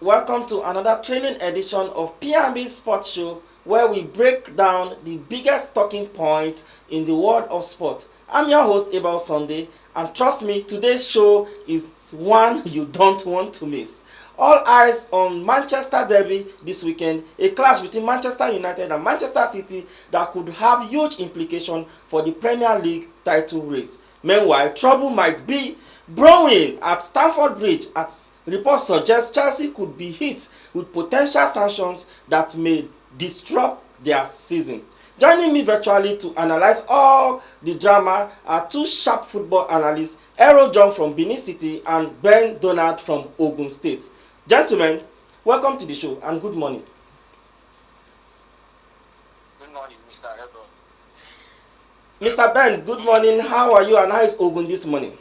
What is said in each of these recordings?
Welcome to another training edition of P&B Sports Show, where we break down the biggest talking points in the world of sport. I'm your host, Abel Sunday, and trust me, today's show is one you don't want to miss. All eyes on Manchester Derby this weekend, a clash between Manchester United and Manchester City that could have huge implications for the Premier League title race. Meanwhile, trouble might be brewing at Stamford Bridge as reports suggest Chelsea could be hit with potential sanctions that may disrupt their season. Joining me virtually to analyze all the drama are two sharp football analysts, Ero John from Benin City and Ben Donald from Ogun State. Gentlemen, welcome to the show and good morning. Good morning, Mr. Ebo. Mr. Ben, good morning. How are you and how is Ogun this morning?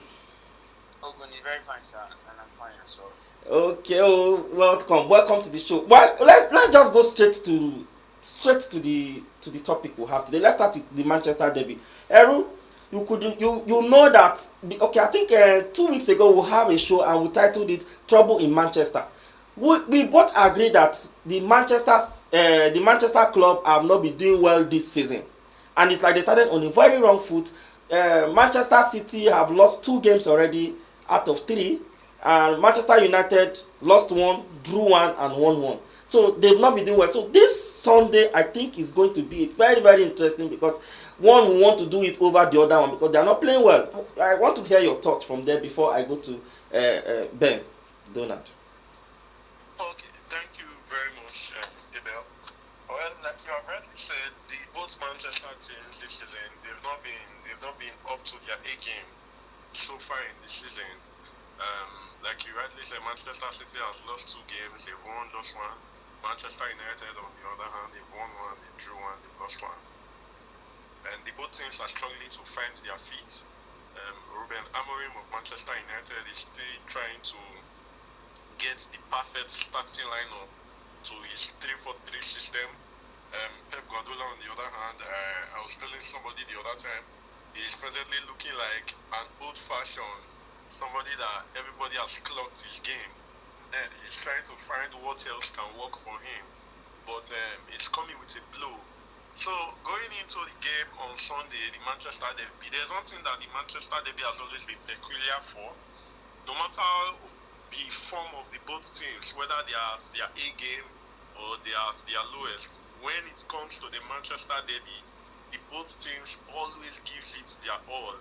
Ogun is very fine, sir, and I'm fine as well. Okay, welcome to the show. Well, let's just go straight to the topic we have today. Let's start with the Manchester Derby. Eru, you know that I think 2 weeks ago we have a show and we titled it Trouble in Manchester. We both agree that the Manchester club have not been doing well this season, and it's like they started on a very wrong foot. Manchester City have lost 2 games already out of 3, and Manchester United lost 1, drew 1, and won 1. So they've not been doing well. So this Sunday I think is going to be very, very interesting because one will want to do it over the other one because they are not playing well. I want to hear your thoughts from there before I go to Ben Donald. Okay, thank you very much, Abel. Well, like you have rightly said, both Manchester teams this season they've not been up to their A game so far in the season. Like you rightly said, Manchester City has lost 2 games, they've won just 1. Manchester United, on the other hand, they've won 1, they drew 1, they've lost 1. And both teams are struggling to find their feet. Ruben Amorim of Manchester United is still trying to get the perfect starting lineup to his 3-4-3 system. Pep Guardiola, on the other hand, I was telling somebody the other time, he's presently looking like an old-fashioned, somebody that everybody has clocked his game. And he's trying to find what else can work for him. But it's coming with a blow. So going into the game on Sunday, the Manchester Derby, there's one thing that the Manchester Derby has always been peculiar for. No matter the form of the both teams, whether they are at their A game or they are at their lowest, when it comes to the Manchester Derby, the both teams always gives it their all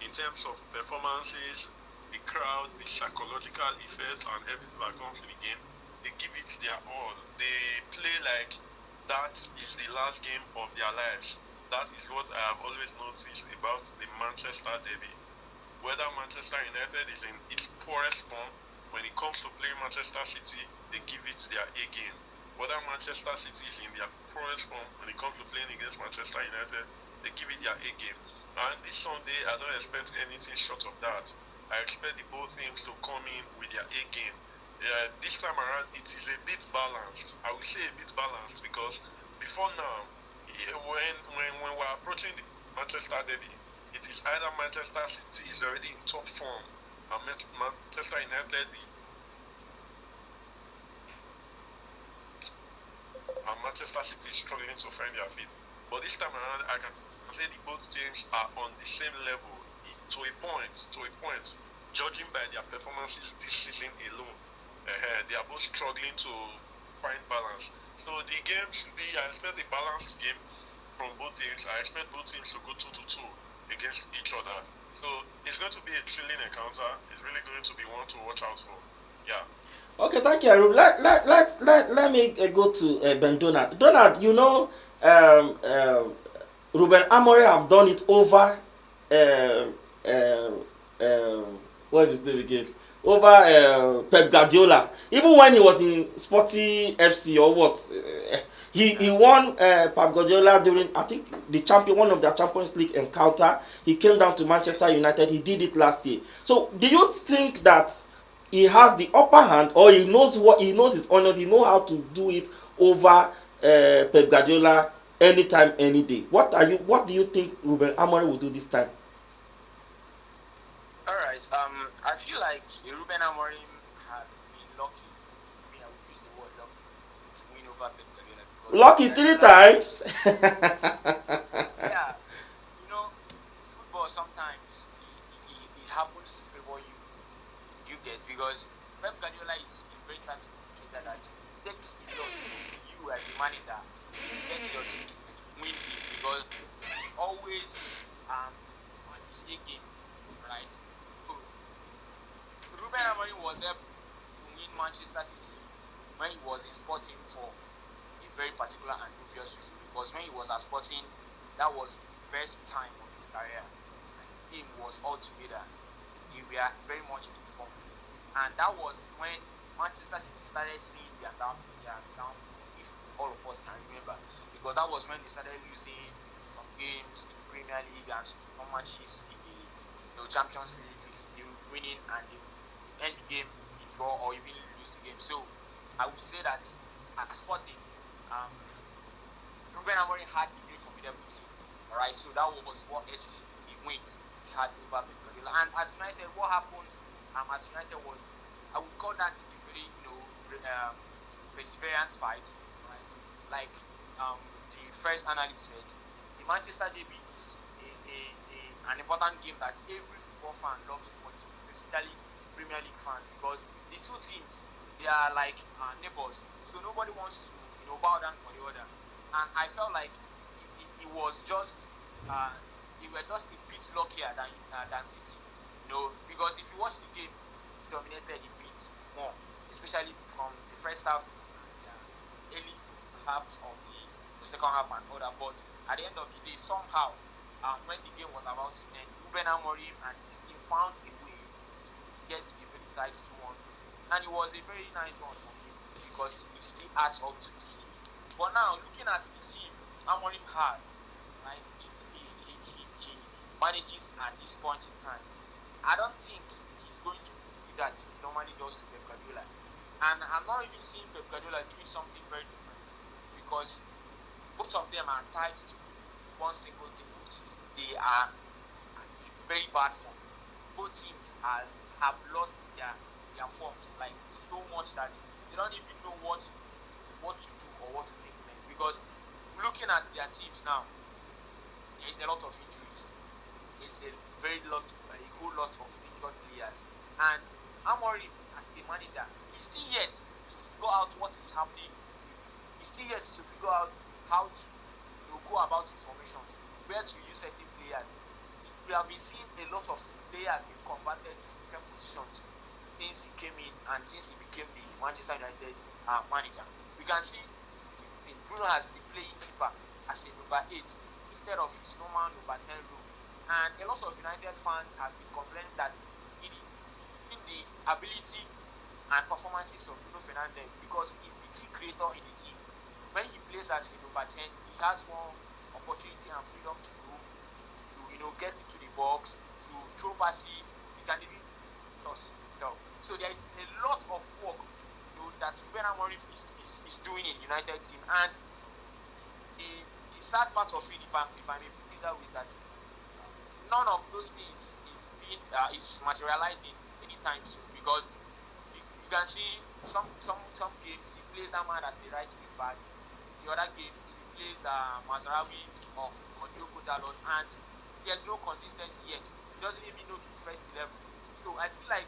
in terms of performances, the crowd, the psychological effects, and everything that comes to the game. They give it their all. They play like that is the last game of their lives. That is what I have always noticed about the Manchester Derby. Whether Manchester United is in its poorest form, when it comes to playing Manchester City, they give it their A game. Whether Manchester City is in their poorest form, when it comes to playing against Manchester United, they give it their A game. And this Sunday, I don't expect anything short of that. I expect the both teams to come in with their A game. This time around, it is a bit balanced. I will say a bit balanced because before now, when we're approaching the Manchester Derby, it is either Manchester City is already in top form and Manchester United and Manchester City is struggling to find their feet. But this time around, I can say the both teams are on the same level to a point, judging by their performances this season alone. They are both struggling to find balance. So the game should be, I expect a balanced game from both teams. I expect both teams to go 2-2 against each other. So it's going to be a thrilling encounter. It's really going to be one to watch out for. Yeah. Okay, thank you, Aru. Let me go to Ben Donald. Donald, you know, Ruben Amorim have done it over. What is his name again? Over Pep Guardiola. Even when he was in Sporting FC or what, he won Pep Guardiola during, I think, one of their Champions League encounter. He came down to Manchester United. He did it last year. So do you think that he has the upper hand, or he knows his honor, he knows how to do it over Pep Guardiola anytime, any day? What do you think Ruben Amorim will do this time? All right. I feel like Ruben Amorim has been lucky. I mean, I would over Pep Guardiola because Lucky three times. yeah, you know, football sometimes it happens to favor you. You get because Pep Guardiola is a very tactical cricketer that takes a lot from you as a manager to get your team to win big because he's always on his A game, right? So Ruben Amorim was able to win Manchester City when he was in Sporting for a very particular and obvious reason because when he was at Sporting, that was the best time of his career and the team was all together. They were very much in form. And that was when Manchester City started seeing their downfall, if all of us can remember, because that was when they started losing some games in the Premier League and some matches in the Champions League. They were winning and they end the game in draw or even lose the game. So I would say that at Sporting, um, Ruben Amorim had a very formidable team. All right, so that was what edged the wins he had over Pep Guardiola. And at United, what happened at United was, I would call that a very perseverance fight, right? Like the first analyst said, the Manchester derby is an important game that every football fan loves to watch, especially Premier League fans, because the two teams they are like neighbors, so nobody wants to bow down for the other. And I felt like it was just they were just a bit luckier than City, because if you watch the game, City dominated a bit more, especially from the first half and early halves of the second half and all that. But at the end of the day, somehow, when the game was about to end, Ruben Amorim and his team found a way to get a very tight 2-1, and it was a very nice one for him because it still adds up to the scene. But now, looking at the team Amorim has, right, he manages at this point in time, I don't think he's going to do that he normally does to Pep Guardiola. And I'm not even seeing Pep Guardiola doing something very different because both of them are tied to one single thing, which is they are in very bad form. Both teams have lost their forms like so much that they don't even know what to do or what to think next. Because looking at their teams now, there is a lot of injuries. There's a whole lot of injured players. And Amorim, as a manager, he's still yet to figure out what is happening in his team. He's still yet to figure out how to go about his formations, where to use certain players. We have been seeing a lot of players being converted to different positions since he came in and since he became the Manchester United manager. We can see this thing. Bruno has been playing keeper as a number 8 instead of his normal number 10 role. And a lot of United fans has been complaining that it is in the ability and performances of Bruno Fernandes because he's the key creator in the team. When he plays as a number 10, he has more opportunity and freedom to move, to get into the box, to throw passes. He can even toss himself. So there is a lot of work that Ruben Amorim is doing in the United team. And the sad part of it, if I may put it that way, is that none of those things is materializing anytime soon because you can see some games he plays Ahmad as a right wing back. The other games he plays Mazraoui or Diogo Dalot, and there's no consistency yet. He doesn't even know his first 11. So I feel like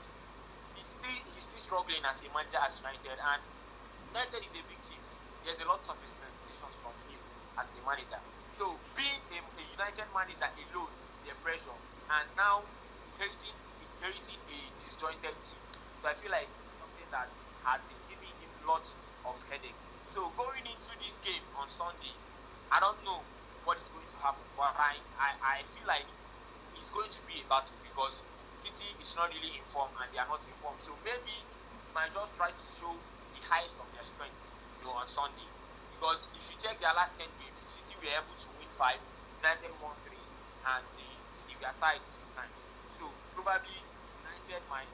he's still struggling as a manager at United, and United is a big team. There's a lot of expectations from him as the manager. So being a United manager alone is a pressure, and now inheriting a disjointed team. So I feel like it's something that has been giving him lots of headaches. So going into this game on Sunday, I don't know what is going to happen, but I feel like it's going to be a battle because City is not really informed and they are not informed. So maybe they might just try to show the highest of their strengths, on Sunday. Because if you check their last 10 games, City were able to win 5, United won 3, and they were tied 2 times. So probably United might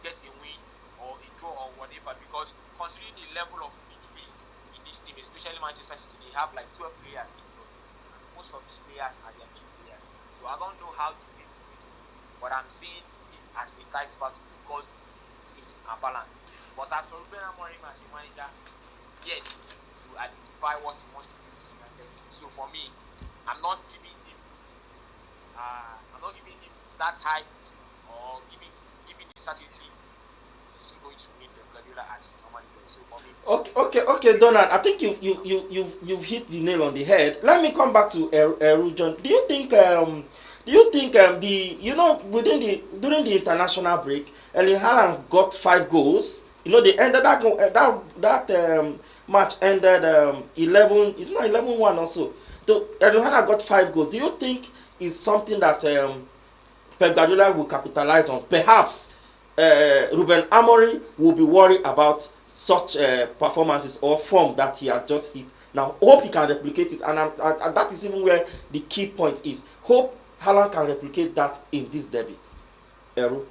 get a win or a draw or whatever, because considering the level of injuries in this team, especially Manchester City, they have like 12 players injured, and most of these players are their key players. So I don't know how this game is going to be, but I'm seeing it as a tight battle because teams are balanced. But as for Ruben Amorim as a manager, yet to identify what he wants to do this United team. So for me, I'm not giving him that hype or giving the certainty he's still going to meet the Guardiola as he normally does. So for me, Okay, Donald. I think you've hit the nail on the head. Let me come back to John. Do you think within the during the international break, Erling Haaland got 5 goals. They ended that match ended 11. It's not 11-1 also. So Erling Haaland got 5 goals. Do you think is something that Pep Guardiola will capitalize on? Perhaps Ruben Amorim will be worried about such performances or form that he has just hit. Now, hope he can replicate it, and that is even where the key point is. Hope Haaland can replicate that in this derby. Eru?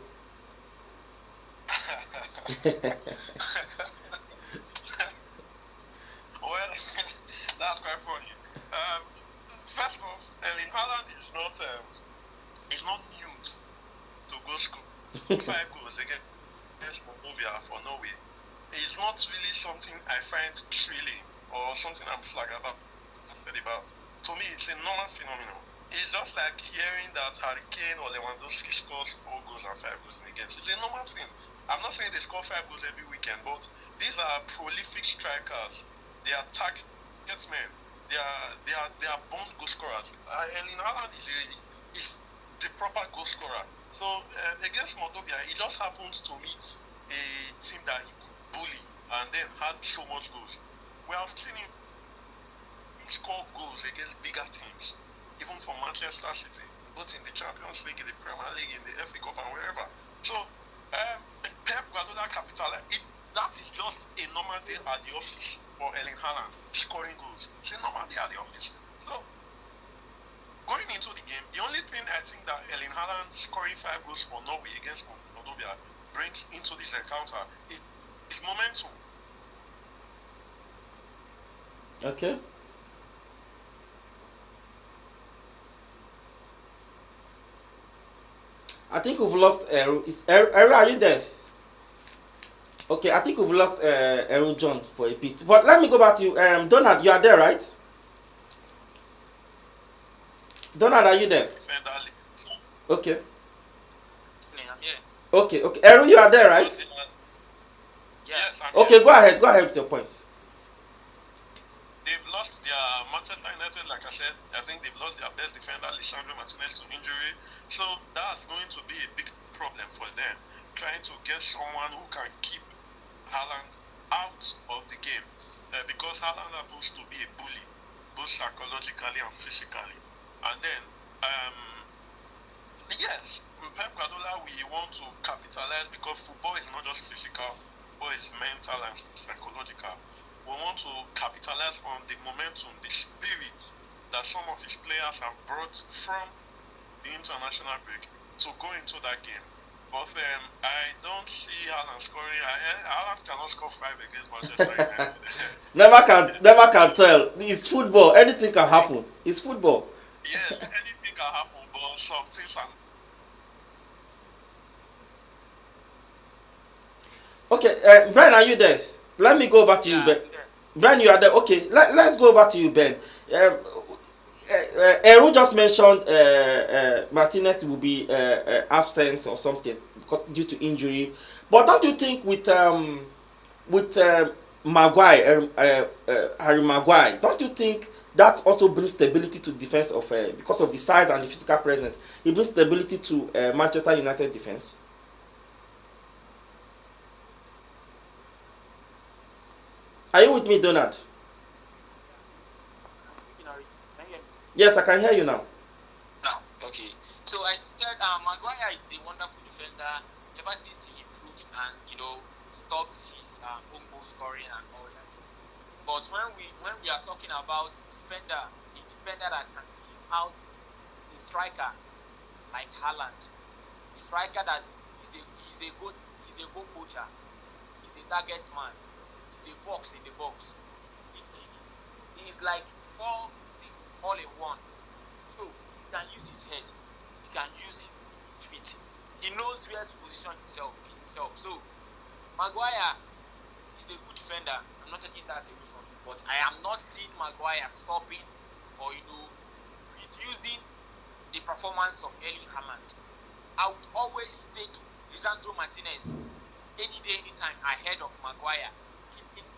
Well, that's quite funny. First off, Erling Haaland is not new to goal score. 5 goals against Moldova for Norway. It's not really something I find thrilling or something I'm flagged about. To me, it's a normal phenomenon. It's just like hearing that Harry Kane or Lewandowski scores 4 goals and 5 goals in a game. It's a normal thing. I'm not saying they score 5 goals every weekend, but these are prolific strikers. They are target men. They are born goal scorers. Erling Haaland is the proper goal scorer. So against Moldova, he just happens to meet a team that he could bully and then had so much goals. We have seen him score goals against bigger teams, even for Manchester City, both in the Champions League, in the Premier League, in the FA Cup, and wherever. So Pep Guardiola capitalized. That is just a normal day at the office for Erling Haaland, scoring goals. It's a normal day at the office. So going into the game, the only thing I think that Erling Haaland scoring 5 goals for Norway against Moldova brings into this encounter is momentum. Okay. I think we've lost Eru. Eru, are you there? Okay, I think we've lost Eru John for a bit. But let me go back to you. Donald, you are there, right? Donald, are you there? Okay. Okay. Eru, you are there, right? Yes, I'm Okay, here. go ahead with your point. They've lost their Manchester United, like I said. I think they've lost their best defender, Lisandro Martinez, to injury. So that's going to be a big problem for them, trying to get someone who can keep Haaland out of the game. Because Haaland happens to be a bully, both psychologically and physically. And then, yes, Pep Guardiola, we want to capitalize because football is not just physical, but it's mental and psychological. We want to capitalize on the momentum, the spirit that some of his players have brought from the international break to go into that game. But I don't see Haaland scoring. Haaland cannot score 5 against Manchester United. Never can tell. It's football. Anything can happen. It's football. Yes, anything can happen, but some things are. Okay, Ben, are you there? Let me go back to you, Ben. Ben, you are there. Okay, let's go back to you, Ben. Eru just mentioned Martinez will be absent or something because due to injury. But don't you think with Maguire, Harry Maguire, don't you think that also brings stability to defense of because of the size and the physical presence? It brings stability to Manchester United defense. Are you with me, Donald? Yes, I can hear you now. Now, okay. So I said Maguire is a wonderful defender ever since he improved and stopped his own goal scoring and all that. But when we are talking about a defender that can keep out a striker like Haaland, a striker that he's a goal poacher, he's a target man, he's a fox in the box. He's like 4 things all in one. So he can use his head, he can use his feet, he knows where to position himself. So Maguire is a good defender. I'm not taking that away from him. but I am not seeing Maguire stopping or reducing the performance of Erling Haaland. I would always take Lisandro Martinez any day, anytime ahead of Maguire, keeping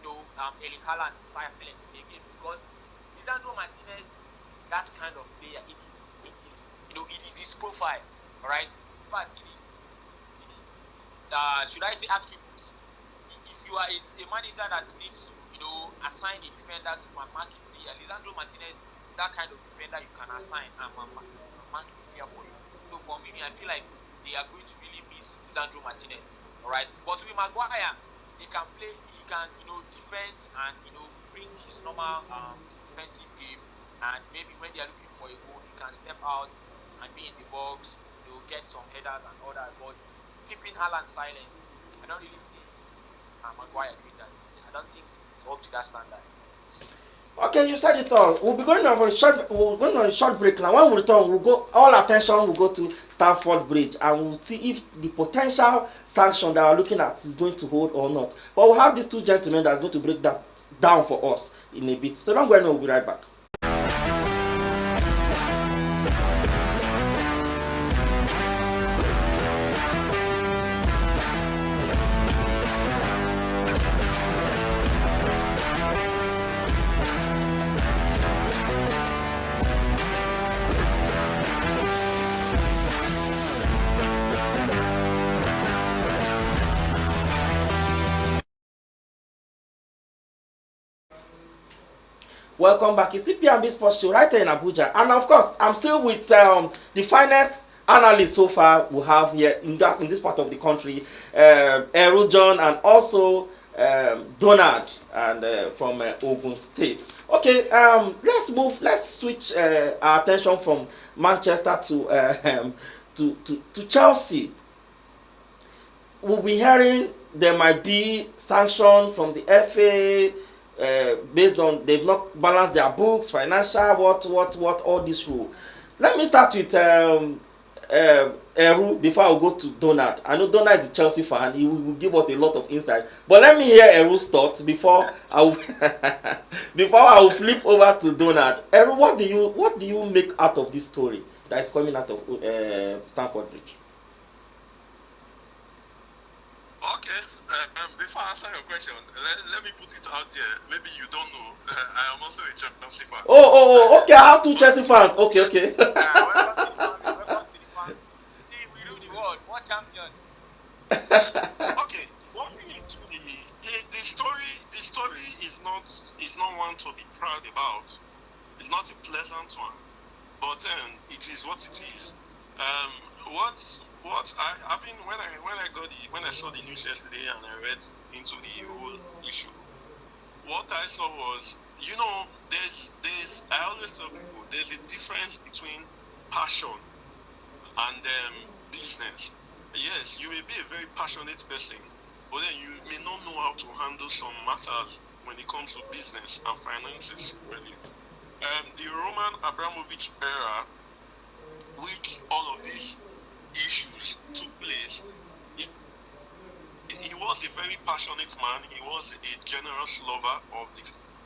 Erling Haaland silent in the game, because Lisandro Martinez, that kind of player, it is his profile, all right. In fact, it is should I say attributes. If you are a manager that needs to assign a defender to a marking player, Lisandro Martinez is that kind of defender you can assign and marking player for you. So for me, I feel like they are going to really miss Lisandro Martinez, all right. But with Maguire, he can defend and bring his normal defensive game, and maybe when they are looking for a goal, he can step out and be in the box, get some headers and all that. But keeping Haaland silent, I don't really see Maguire doing that. I don't think it's up to that standard. Okay, you said it all. We'll be going on a short break now. When we return, all attention will go to Stamford Bridge, and we'll see if the potential sanction that we're looking at is going to hold or not. But we'll have these two gentlemen that's going to break that down for us in a bit. So don't go anywhere, we'll be right back. Welcome back. It's CPMB Sports Show right here in Abuja, and of course, I'm still with the finest analyst so far we have here in this part of the country, Eru John, and also Donald, and from Ogun State. Okay, let's switch our attention from Manchester to Chelsea. We'll be hearing there might be sanction from the FA. Based on they've not balanced their books, financial, what all this rule. Let me start with Eru before I go to Donald. I know Donald is a Chelsea fan; he will give us a lot of insight. But let me hear Eru's thoughts before I will before I will flip over to Donald. Eru, what do you make out of this story that is coming out of Stamford Bridge? Okay. Before I answer your question, let me put it out there. Maybe you don't know. I am also a Chelsea fan. Okay. I have two Chelsea fans. Okay. Welcome to the fan. See, we rule the world. What champions? Okay. The story is not one to be proud about. It's not a pleasant one, but it is what it is. When I saw the news yesterday and I read into the whole issue, what I saw was, I always tell people there's a difference between passion and business. Yes, you may be a very passionate person, but then you may not know how to handle some matters when it comes to business and finances. Really, the Roman Abramovich era, which all of these issues took place, he was a very passionate man. He was a generous lover of the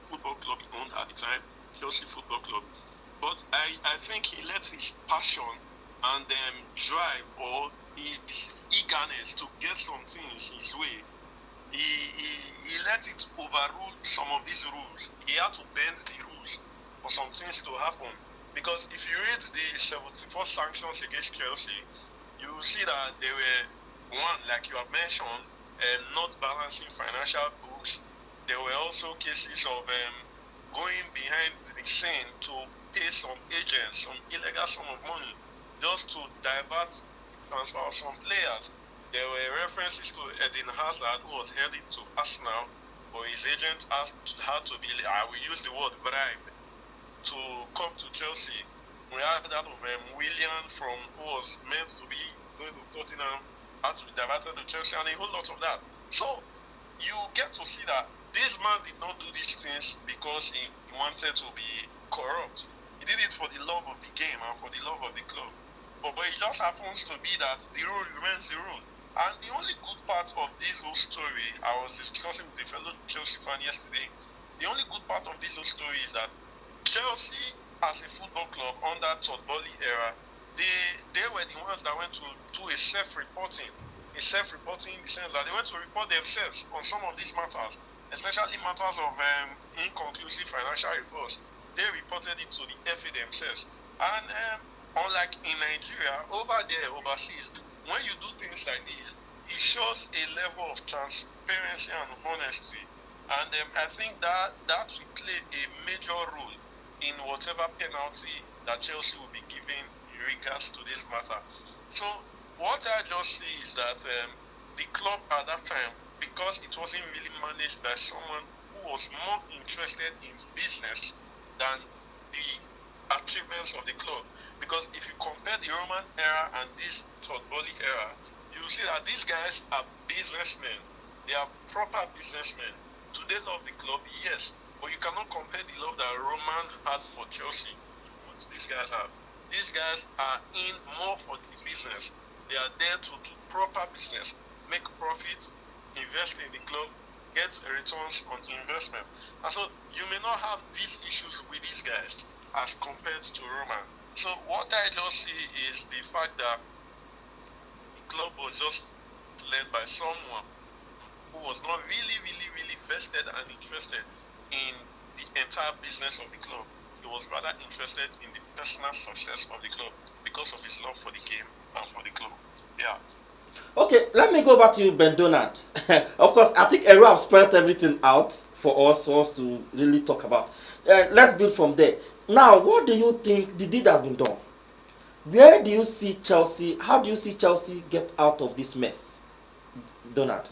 football club he owned at the time, Chelsea Football Club. But I think he let his passion and drive, or his eagerness to get some things his way, he let it overrule some of these rules. He had to bend the rules for some things to happen. Because if you read the 74 sanctions against Chelsea, you will see that they were, one, like you have mentioned, not balancing financial books. There were also cases of going behind the scene to pay some agents some illegal sum of money just to divert the transfer of some players. There were references to Eden Hazard, who was heading to Arsenal, but his agent had to be, I will use the word bribe, to come to Chelsea. We had that of Willian who was meant to be going to Tottenham, had to be diverted to Chelsea, and a whole lot of that. So you get to see that this man did not do these things because he wanted to be corrupt. He did it for the love of the game and for the love of the club. But it just happens to be that the rule remains the rule. And the only good part of this whole story, I was discussing with a fellow Chelsea fan yesterday, the only good part of this whole story is that Chelsea, as a football club under Todd Boehly era, they were the ones that went to do a self-reporting in the sense that they went to report themselves on some of these matters, especially matters of inconclusive financial reports. They reported it to the FA themselves. And unlike in Nigeria, over there, overseas, when you do things like this, it shows a level of transparency and honesty. And I think that will play a major role in whatever penalty that Chelsea will be given in regards to this matter. So what I just see is that the club at that time, because it wasn't really managed by someone who was more interested in business than the achievements of the club. Because if you compare the Roman era and this Todd Boehly era, you see that these guys are businessmen. They are proper businessmen. Do they love the club? Yes. But you cannot compare the love that Roman had for Chelsea to what these guys have. These guys are in more for the business. They are there to do proper business, make profits, invest in the club, get returns on investment. And so you may not have these issues with these guys as compared to Roman. So what I just see is the fact that the club was just led by someone who was not really vested and interested in the entire business of the club. He was rather interested in the personal success of the club because of his love for the game and for the club. Yeah. Okay, let me go back to you, Ben Donald. Of course, I think Eru have spelled everything out for us to really talk about. Let's build from there. Now, what do you think the deed has been done? Where do you see Chelsea? How do you see Chelsea get out of this mess, Donald?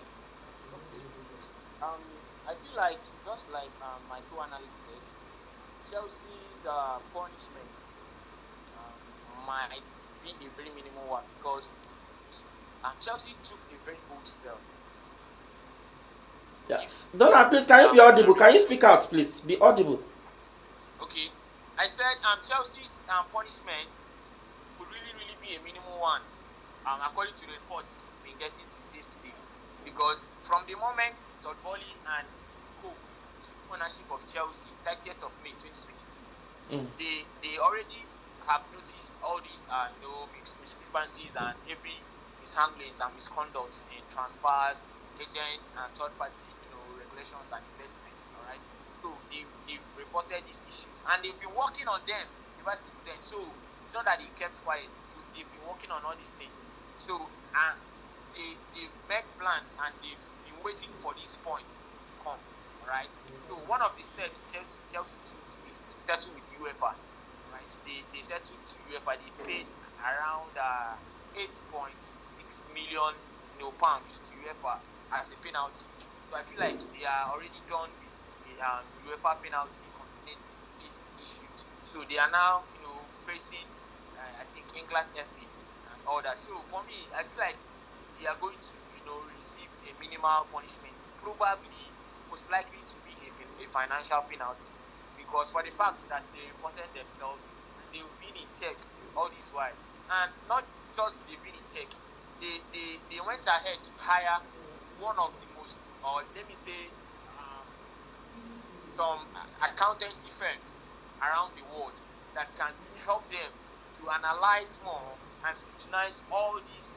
I feel like, just like my co-analyst said, Chelsea's punishment might be a very minimal one because Chelsea took a very bold step. Yeah. Donald, please, can you be audible? Can you speak out, please? Be audible. Okay. I said Chelsea's punishment could really be a minimal one, according to the reports we've been getting since yesterday. Because from the moment Todd Boehly and co took ownership of Chelsea, 30th of May 2022, they already have noticed all these discrepancies and every mishandlings and misconducts in transfers, agents, and third-party regulations and investments. All right, so they've reported these issues and they've been working on them ever since then. So it's not that they kept quiet. So they've been working on all these things. So they've made plans and they've been waiting for this point to come. Right. So one of the steps Chelsea took is to settle with UEFA. Right. They settled to UEFA. They paid around 8.6 million pounds to UEFA as a penalty. So I feel like they are already done with the UEFA penalty concerning this issue. So they are now facing I think England FA and all that. So for me, I feel like they are going to receive a minimal punishment, probably most likely to be a financial penalty, because for the fact that they reported themselves, they've been in tech all this while, and not just they've been in tech, they went ahead to hire one of the most, or let me say, some accountancy firms around the world that can help them to analyze more and scrutinize all these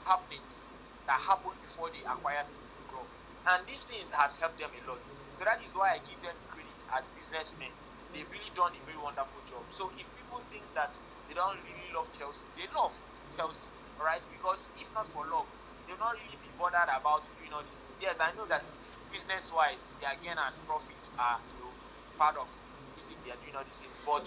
happenings that happened before they acquired the club. And these things has helped them a lot. So that is why I give them credit as businessmen. They've really done a very wonderful job. So if people think that they don't really love Chelsea, they love Chelsea, right? Because if not for love, they'll not really be bothered about doing all these things. Yes, I know that business-wise, their gain and profit are part of they are doing all these things. But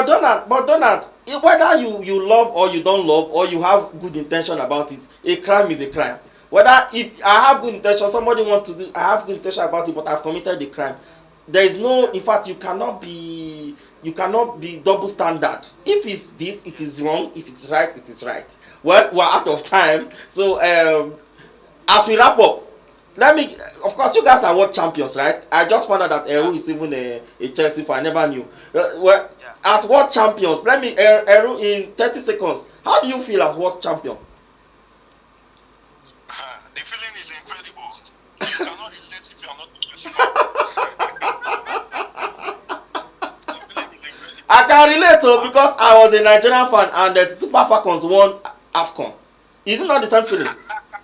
Donald, whether you love or you don't love or you have good intention about it, a crime is a crime. Whether if I have good intention, somebody wants to do, I have good intention about it, but I've committed the crime. There is no, in fact, you cannot be double standard. If it's this, it is wrong. If it's right, it is right. Well, we're out of time, so as we wrap up, of course, you guys are world champions, right? I just found out that Eru is even a Chelsea fan. I never knew. As world champions, Eru, in 30 seconds, how do you feel as world champion? The feeling is incredible. You cannot relate if you are not a Chelsea fan. I can relate to because I was a Nigerian fan and the Super Falcons won AFCON. Is it not the same feeling?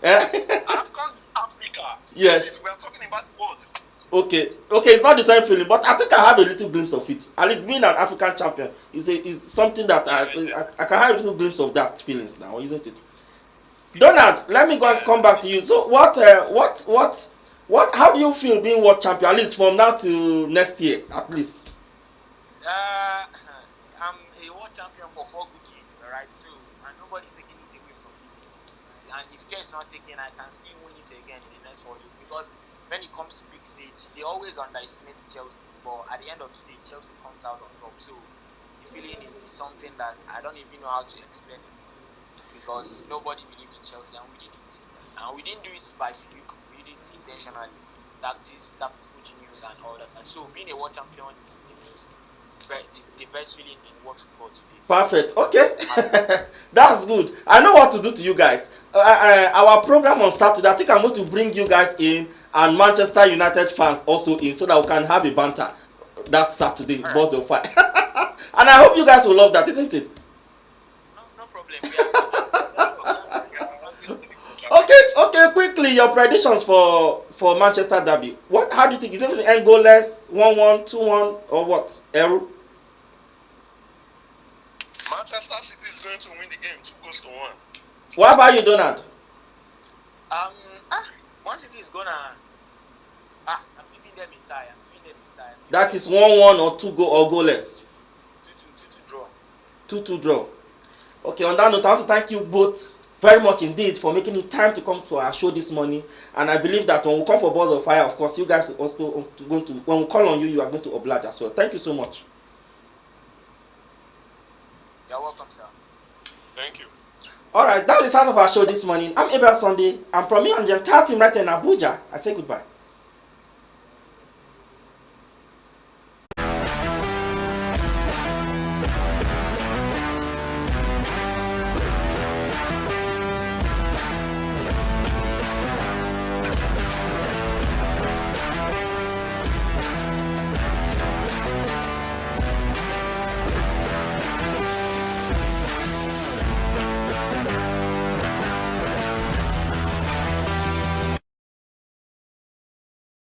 AFCON Africa. Yes. We are talking about world. Okay, it's not the same feeling, but I think I have a little glimpse of it. At least being an African champion is something that I can have a little glimpse of that feelings now, isn't it? Donald, let me go and come back to you. So how do you feel being world champion, at least from now to next year, at least? I'm a world champion for 4 good games, alright? So, and nobody's taking it away from me. And if care is not taken, I can still win it again in the next 4 years. Because when it comes to big stage, they always underestimate Chelsea. But at the end of the day, Chelsea comes out on top. So, the feeling is something that I don't even know how to explain it. Because nobody believed in Chelsea and we did it. And we didn't do it by fluke, we did it intentionally. Tactical genius and all that. And so being a world champion is the best feeling in world football today. Perfect. Okay. That's good. I know what to do to you guys. Our program on Saturday, I think I'm going to bring you guys in and Manchester United fans also in so that we can have a banter that Saturday. Right. Balls of fire. And I hope you guys will love that, isn't it? No problem. Okay, quickly, your predictions for Manchester Derby. How do you think? Is it going to end goalless, 1-1, 2-1, or what? Eru? Manchester City is going to win the game 2-1. What about you, Donald? Man City is gonna. I'm giving them a tie. That is 1-1 or 2-goal or goalless. 2-2 draw. 2-2 draw. Okay, on that note, I want to thank you both very much indeed for making it time to come to our show this morning. And I believe that when we come for Balls of Fire, of course, you guys are also going to, when we call on you, you are going to oblige as well. Thank you so much. You're welcome, sir. Thank you. Alright, that's the start of our show this morning. I'm Abel Sunday, and from me and the entire team right here in Abuja, I say goodbye.